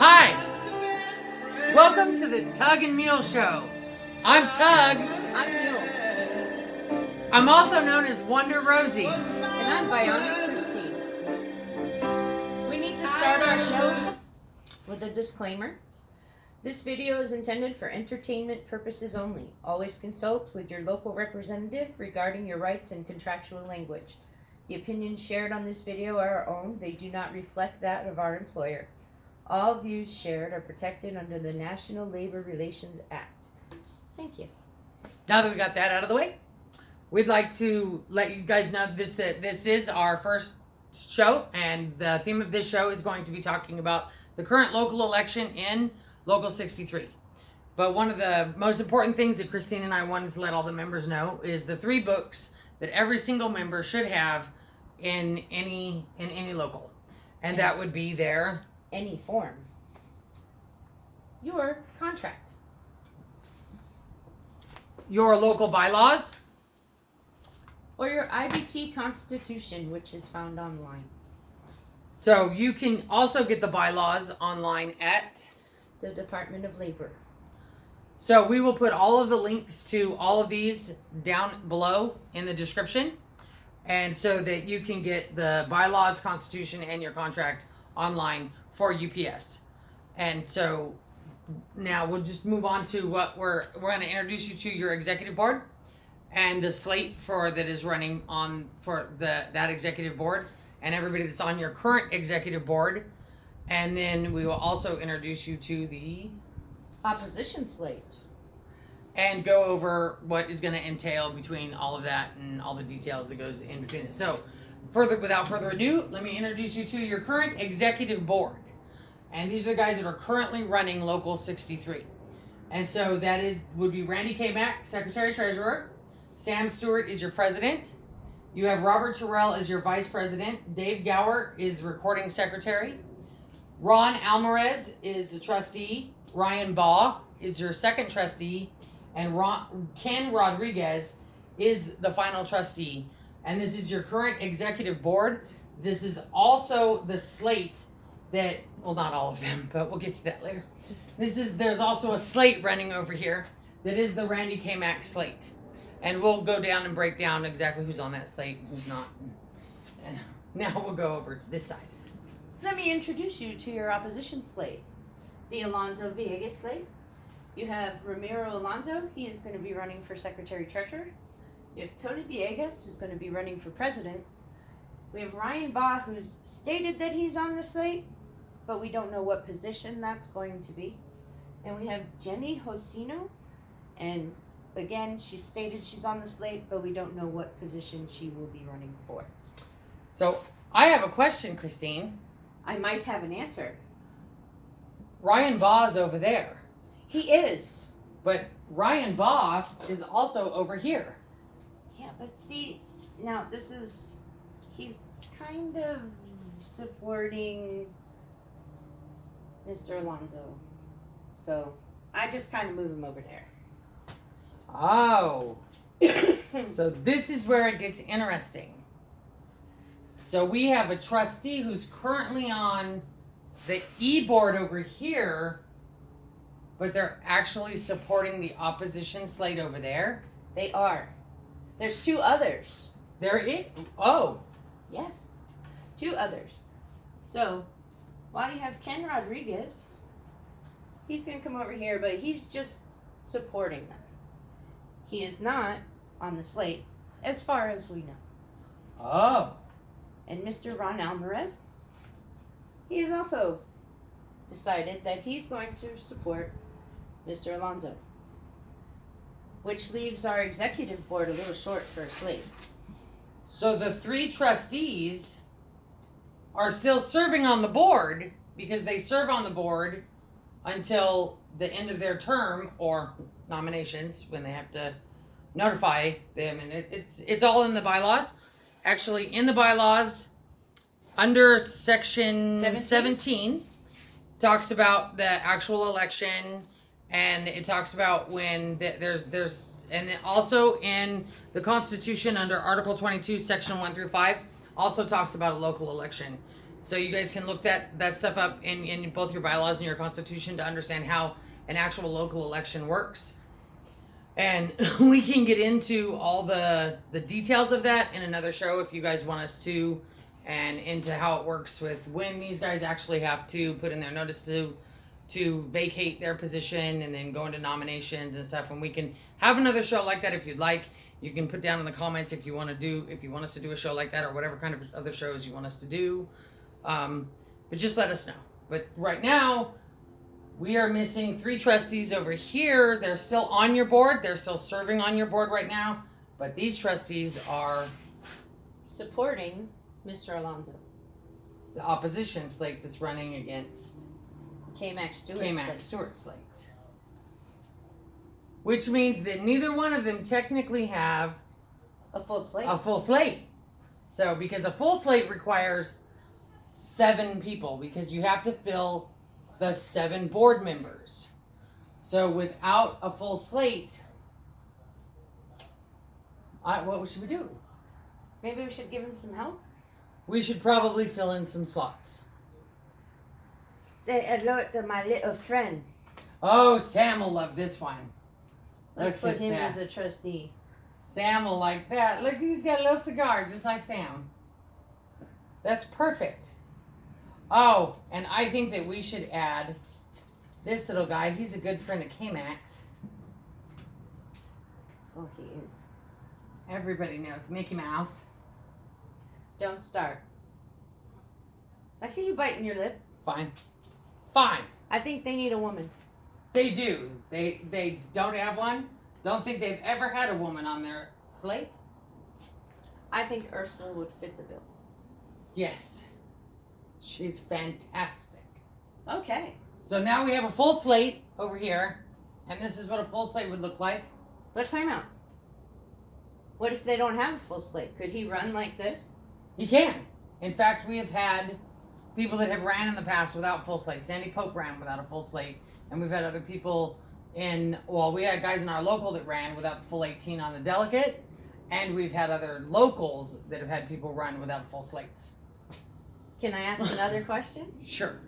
Hi! Welcome to the Tug and Mule Show. I'm Tug. I'm Mule. I'm also known as Wonder Rosie. And I'm Bionic Christine. We need to start our show with a disclaimer. This video is intended for entertainment purposes only. Always consult with your local representative regarding your rights and contractual language. The opinions shared on this video are our own. They do not reflect that of our employer. All views shared are protected under the National Labor Relations Act. Thank you. Now that we got that out of the way, we'd like to let you guys know this is our first show, and the theme of this show is going to be talking about the current local election in Local 63. But one of the most important things that Christine and I wanted to let all the members know is the 3 books that every single member should have in any local. And that would be their Any form. Your contract. your local bylaws, Or your IBT Constitution, which is found online. so you can also get the bylaws online at. The Department of Labor. So we will put all of the links to all of these down below in the description, and so that you can get the bylaws, constitution, and your contract online for UPS. And so now we'll just move on to what we're going to introduce you to your executive board and the slate that is running on for that executive board and everybody that's on your current executive board. And then we will also introduce you to the Opposition slate. and go over what is going to entail between all of that and all the details that goes in between it. So, without further ado, let me introduce you to your current executive board. And these are the guys that are currently running Local 63. And so that would be Randy Cammack, Secretary Treasurer. Sam Stewart is your president. You have Robert Terrell as your vice president. Dave Gower is recording secretary. Ron Alvarez is the trustee. Ryan Baugh is your second trustee. And Ken Rodriguez is the final trustee. And this is your current executive board. This is also the slate that, well, not all of them, but we'll get to that later. There's also a slate running over here that is the Randy Cammack slate. And we'll go down and break down exactly who's on that slate and who's not. And now we'll go over to this side. Let me introduce you to your opposition slate. The Alonzo Villegas slate. You have Ramiro Alonzo. He is going to be running for Secretary Treasurer. You have Tony Villegas, who's going to be running for President. We have Ryan Baugh, who's stated that he's on the slate, but we don't know what position that's going to be. And we have Jenny Hosino, and again, she stated she's on the slate, but we don't know what position she will be running for. So I have a question, Christine. I might have an answer. Ryan Baugh's over there. He is. But Ryan Baugh is also over here. Yeah, but see, now he's kind of supporting Mr. Alonzo. So I just kind of move him over there. Oh. So this is where it gets interesting. So we have a trustee who's currently on the E-board over here, but they're actually supporting the opposition slate over there. They are. There's 2 others. There is. Oh. Yes. 2 others. So while you have Ken Rodriguez, he's going to come over here, but he's just supporting them. He is not on the slate, as far as we know. Oh. And Mr. Ron Alvarez, he has also decided that he's going to support Mr. Alonzo, which leaves our executive board a little short for a slate. So the 3 trustees are still serving on the board because they serve on the board until the end of their term or nominations when they have to notify them. And it's all in the bylaws. Actually, in the bylaws, under section 17 talks about the actual election, and it talks about when and also in the Constitution under Article 22, Section 1 through 5, also talks about a local election. So you guys can look that stuff up in both your bylaws and your constitution to understand how an actual local election works. And we can get into all the details of that in another show if you guys want us to, and into how it works with when these guys actually have to put in their notice to vacate their position and then go into nominations and stuff. And we can have another show like that if you'd like. You can put down in the comments if you want us to do a show like that or whatever kind of other shows you want us to do. But just let us know. But right now, we are missing 3 trustees over here. They're still on your board. They're still serving on your board right now. But these trustees are supporting Mr. Alonso. The opposition slate that's running against Cammack Stewart slate. Which means that neither one of them technically have a full slate. So, because a full slate requires 7 people, because you have to fill the 7 board members. So, without a full slate, what should we do? Maybe we should give him some help. We should probably fill in some slots. Say hello to my little friend. Oh, Sam will love this one. Let's put him as a trustee. Sam will like that. Look, he's got a little cigar, just like Sam. That's perfect. Oh, and I think that we should add this little guy. He's a good friend of Cammack's. Oh, he is. Everybody knows Mickey Mouse. Don't start. I see you biting your lip. Fine. I think they need a woman. They do. They don't have one. Don't think they've ever had a woman on their slate. I think Ursula would fit the bill. Yes. She's fantastic. Okay. So now we have a full slate over here. And this is what a full slate would look like. Let's time out. What if they don't have a full slate? Could he run like this? He can. In fact, we have had people that have ran in the past without full slate. Sandy Pope ran without a full slate. And we've had other people we had guys in our local that ran without the full 18 on the delegate. And we've had other locals that have had people run without full slates. Can I ask another question? Sure.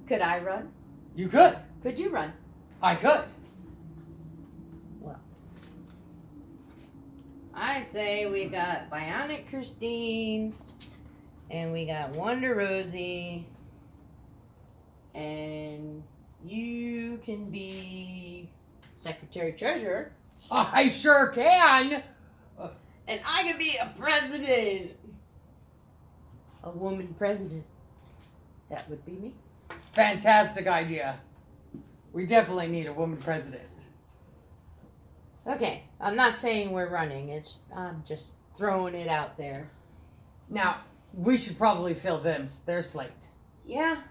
Could I run? You could. Could you run? I could. Well, I say we got Bionic Christine, and we got Wonder Rosie, and you can be Secretary Treasurer. I sure can. And I can be a president. A woman president. That would be me. Fantastic idea. We definitely need a woman president. Okay, I'm not saying we're running. I'm just throwing it out there. Now, we should probably fill their slate. Yeah,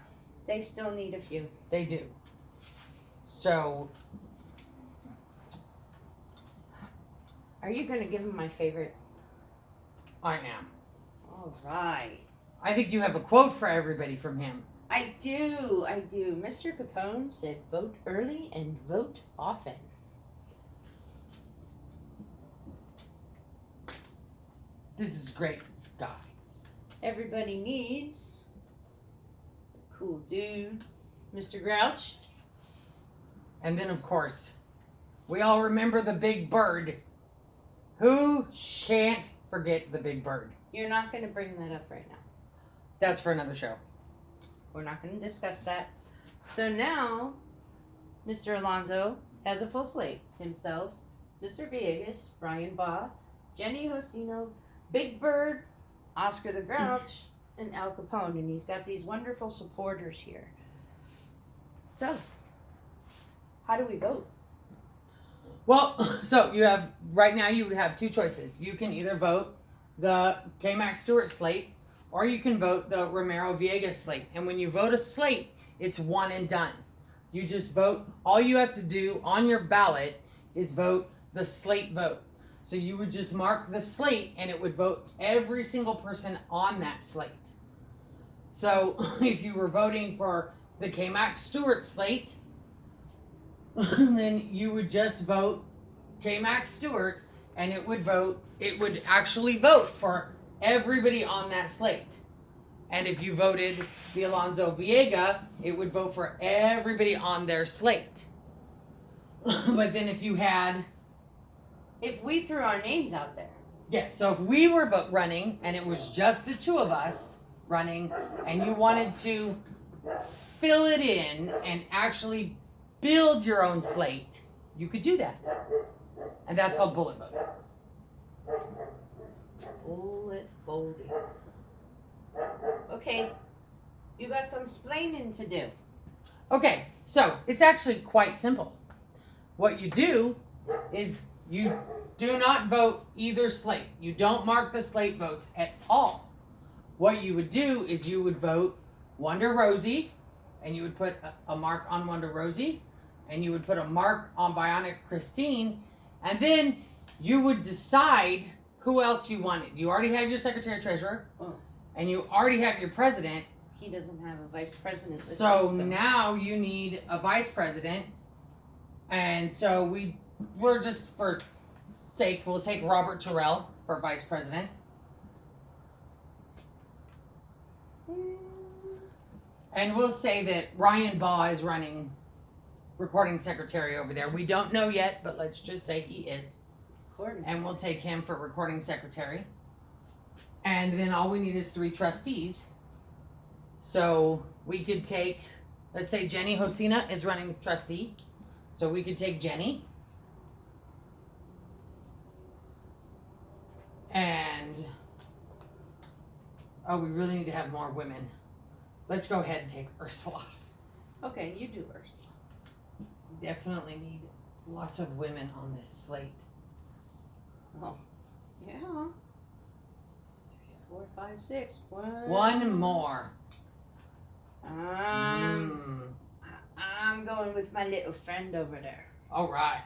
they still need a few. They do. So, are you going to give him my favorite? I am. All right. I think you have a quote for everybody from him. I do. Mr. Capone said, vote early and vote often. This is a great guy. Everybody needs a cool dude, Mr. Grouch. And then, of course, we all remember the big bird. Who shan't forget the big bird? You're not going to bring that up right now. That's for another show. We're not going to discuss that. So now, Mr. Alonso has a full slate. Himself, Mr. Villegas, Brian Baugh, Jenny Hosino, Big Bird, Oscar the Grouch, and Al Capone. And he's got these wonderful supporters here. So, how do we vote? Well, so right now you would have 2 choices. You can either vote the Cammack Stewart slate, or you can vote the Romero Villegas slate. And when you vote a slate, it's one and done. You just vote. All you have to do on your ballot is vote the slate vote. So you would just mark the slate, and it would vote every single person on that slate. So if you were voting for the Cammack Stewart slate, then you would just vote Cammack Stewart, and it would actually vote for everybody on that slate. And if you voted the Alonso Viega, it would vote for everybody on their slate. But then if you had... If we threw our names out there. Yes, so if we were running and it was just the two of us running and you wanted to fill it in and actually build your own slate, you could do that. And that's called bullet voting. Bullet voting. Okay, you got some splaining to do. Okay, so it's actually quite simple. What you do is you do not vote either slate. You don't mark the slate votes at all. What you would do is you would vote Wonder Rosie, and you would put a mark on Wonder Rosie, and you would put a mark on Bionic Christine, and then you would decide who else you wanted. You already have your Secretary Treasurer, and you already have your president. He doesn't have a vice president. So now you need a vice president, and so we're just for sake, we'll take Robert Terrell for vice president. And we'll say that Ryan Baugh is running recording secretary over there. We don't know yet, but let's just say he is. And we'll take him for recording secretary. And then all we need is 3 trustees. So we could take, let's say Jenny Hosina is running trustee. So we could take Jenny. And, oh, we really need to have more women. Let's go ahead and take Ursula. Okay, you do Ursula. Definitely need lots of women on this slate. Oh, yeah. 2, 3, 4, 5, 6. One more. I'm going with my little friend over there. All right.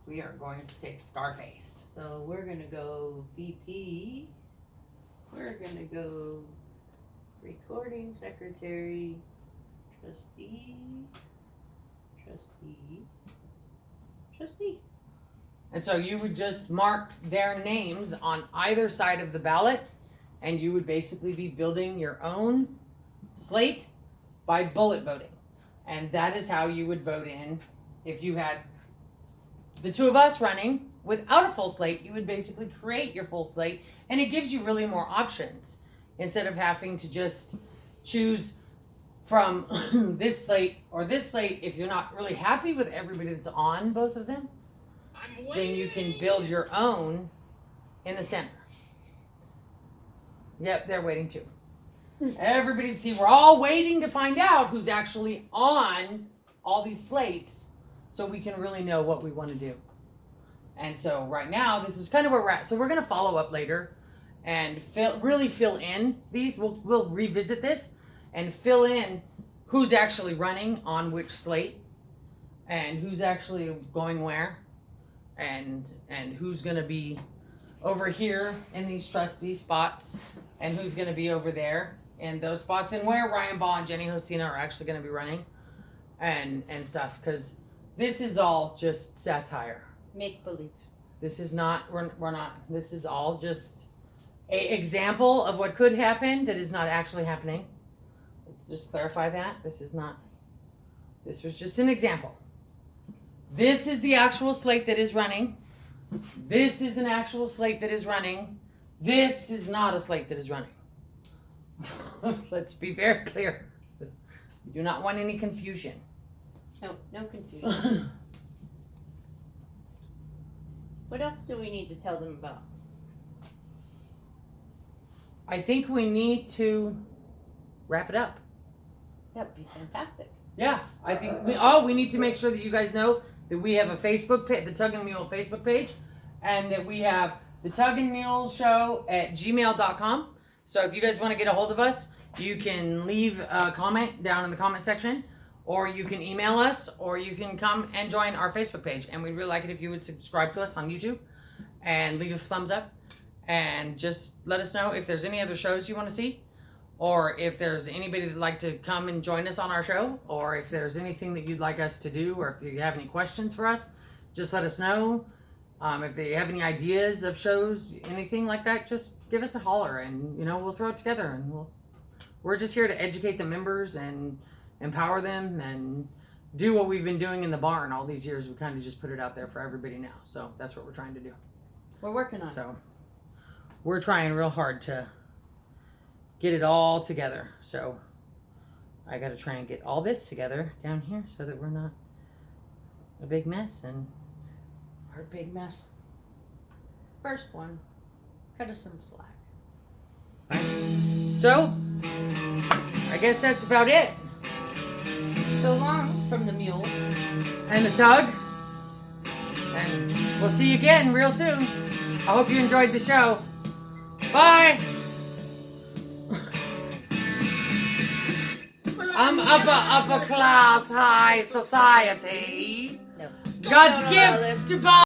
We are going to take Scarface. So we're going to go VP. We're going to go recording secretary, trustee. And so you would just mark their names on either side of the ballot, and you would basically be building your own slate by bullet voting. And that is how you would vote in. If you had the two of us running without a full slate, you would basically create your full slate, and it gives you really more options instead of having to just choose from this slate or this slate. If you're not really happy with everybody that's on both of them, then you can build your own in the center. Yep, they're waiting too. Everybody, see, we're all waiting to find out who's actually on all these slates so we can really know what we want to do. And so right now, this is kind of where we're at. So we're going to follow up later and really fill in these. We'll revisit this and fill in who's actually running on which slate and who's actually going where and who's going to be over here in these trustee spots and who's going to be over there in those spots and where Ryan Baugh and Jenny Hosina are actually going to be running and stuff, because this is all just satire. Make believe. This is not, we're not, this is all just a example of what could happen that is not actually happening. Let's just clarify that. This was just an example. This is the actual slate that is running. This is an actual slate that is running. This is not a slate that is running. Let's be very clear. We do not want any confusion. No confusion. What else do we need to tell them about? I think we need to wrap it up. That would be fantastic. Yeah, I think we need to make sure that you guys know that we have a Facebook page, the Tug and Mule Facebook page, and that we have the Tug and Mule Show at gmail.com. So if you guys want to get a hold of us, you can leave a comment down in the comment section, or you can email us, or you can come and join our Facebook page. And we'd really like it if you would subscribe to us on YouTube and leave a thumbs up, and just let us know if there's any other shows you want to see, or if there's anybody that'd like to come and join us on our show, or if there's anything that you'd like us to do, or if you have any questions for us, just let us know. If they have any ideas of shows, anything like that, just give us a holler, and we'll throw it together. And we're just here to educate the members and empower them and do what we've been doing in the barn all these years. We kind of just put it out there for everybody now. So that's what we're trying to do. We're working on it. So we're trying real hard to get it all together. So I got to try and get all this together down here so that we're not a big mess. And Our big mess. First one, cut us some slack. So I guess that's about it. So long from the mule. And the tug. And we'll see you again real soon. I hope you enjoyed the show. Bye. I'm upper class high society. No. God's gift to